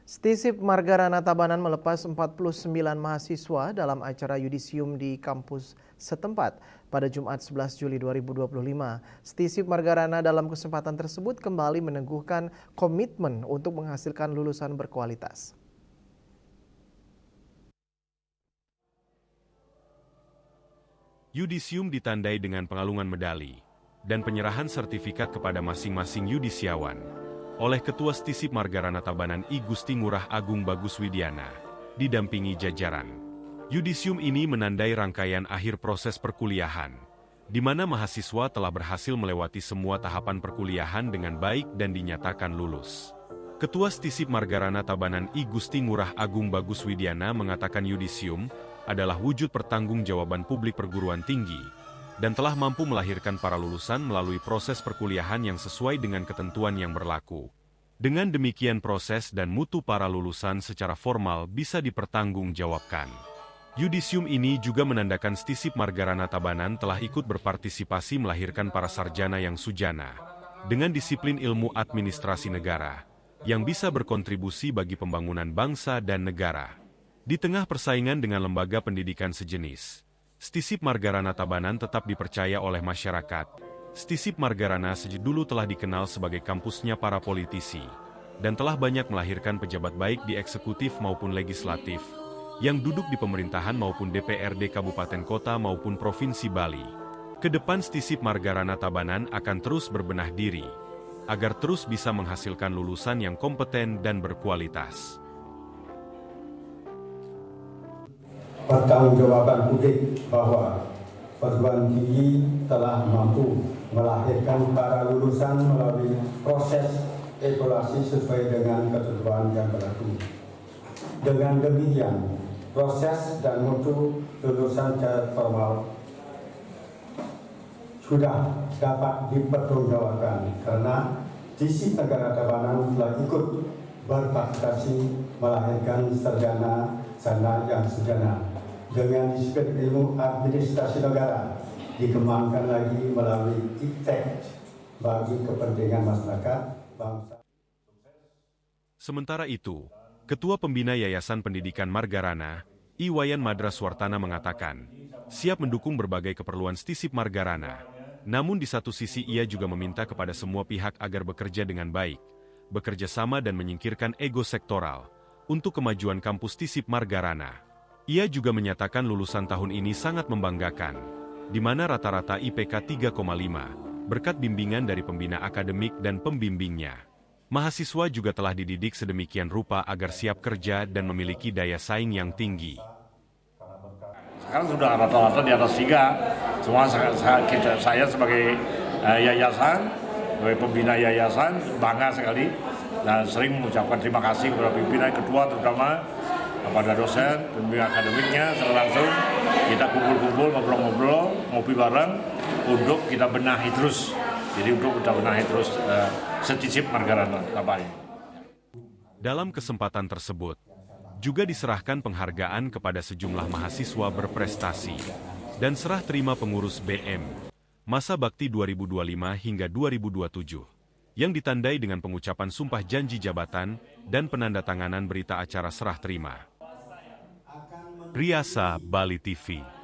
Stisip Margarana Tabanan melepas 49 mahasiswa dalam acara yudisium di kampus setempat pada Jumat 11 Juli 2025. Stisip Margarana dalam kesempatan tersebut kembali meneguhkan komitmen untuk menghasilkan lulusan berkualitas. Yudisium ditandai dengan pengalungan medali dan penyerahan sertifikat kepada masing-masing yudisiawan oleh Ketua Stisip Margarana Tabanan I Gusti Ngurah Agung Bagus Widiana, didampingi jajaran. Yudisium ini menandai rangkaian akhir proses perkuliahan, di mana mahasiswa telah berhasil melewati semua tahapan perkuliahan dengan baik dan dinyatakan lulus. Ketua Stisip Margarana Tabanan I Gusti Ngurah Agung Bagus Widiana mengatakan yudisium adalah wujud pertanggungjawaban publik perguruan tinggi dan telah mampu melahirkan para lulusan melalui proses perkuliahan yang sesuai dengan ketentuan yang berlaku. Dengan demikian proses dan mutu para lulusan secara formal bisa dipertanggungjawabkan. Yudisium ini juga menandakan Stisip Margarana Tabanan telah ikut berpartisipasi melahirkan para sarjana yang sujana dengan disiplin ilmu administrasi negara yang bisa berkontribusi bagi pembangunan bangsa dan negara. Di tengah persaingan dengan lembaga pendidikan sejenis, Stisip Margarana Tabanan tetap dipercaya oleh masyarakat. Stisip Margarana sejak dulu telah dikenal sebagai kampusnya para politisi, dan telah banyak melahirkan pejabat baik di eksekutif maupun legislatif, yang duduk di pemerintahan maupun DPRD Kabupaten Kota maupun Provinsi Bali. Kedepan Stisip Margarana Tabanan akan terus berbenah diri, agar terus bisa menghasilkan lulusan yang kompeten dan berkualitas. Pertanggungjawaban publik bahwa perguruan tinggi telah mampu melahirkan para lulusan melalui proses evaluasi sesuai dengan ketentuan yang berlaku. Dengan demikian, proses dan mutu lulusan secara formal sudah dapat dipertanggungjawabkan karena Stisip Margarana Tabanan telah ikut berpartisipasi melahirkan sarjana yang sederhana dengan disiplin ilmu administrasi negara dikembangkan lagi melalui iptek bagi kepentingan masyarakat bangsa. Sementara itu, Ketua Pembina Yayasan Pendidikan Margarana, Iwayan Madraswartana mengatakan, siap mendukung berbagai keperluan Stisip Margarana. Namun di satu sisi ia juga meminta kepada semua pihak agar bekerja dengan baik, bekerja sama dan menyingkirkan ego sektoral untuk kemajuan kampus Stisip Margarana. Ia juga menyatakan lulusan tahun ini sangat membanggakan, di mana rata-rata IPK 3,5, berkat bimbingan dari pembina akademik dan pembimbingnya. Mahasiswa juga telah dididik sedemikian rupa agar siap kerja dan memiliki daya saing yang tinggi. Sekarang sudah rata-rata di atas 3, semua saya sebagai yayasan, sebagai pembina yayasan, bangga sekali dan sering mengucapkan terima kasih kepada pimpinan ketua terutama kepada dosen, pembimbing akademiknya, secara langsung kita kumpul-kumpul, ngobrol-ngobrol, ngopi bareng untuk kita benahi terus. Jadi untuk kita benahi terus Stisip Margarana Tabanan. Dalam kesempatan tersebut, juga diserahkan penghargaan kepada sejumlah mahasiswa berprestasi dan serah terima pengurus BM Masa Bakti 2025 hingga 2027. Yang ditandai dengan pengucapan sumpah janji jabatan dan penandatanganan berita acara serah terima. Riasa Bali TV.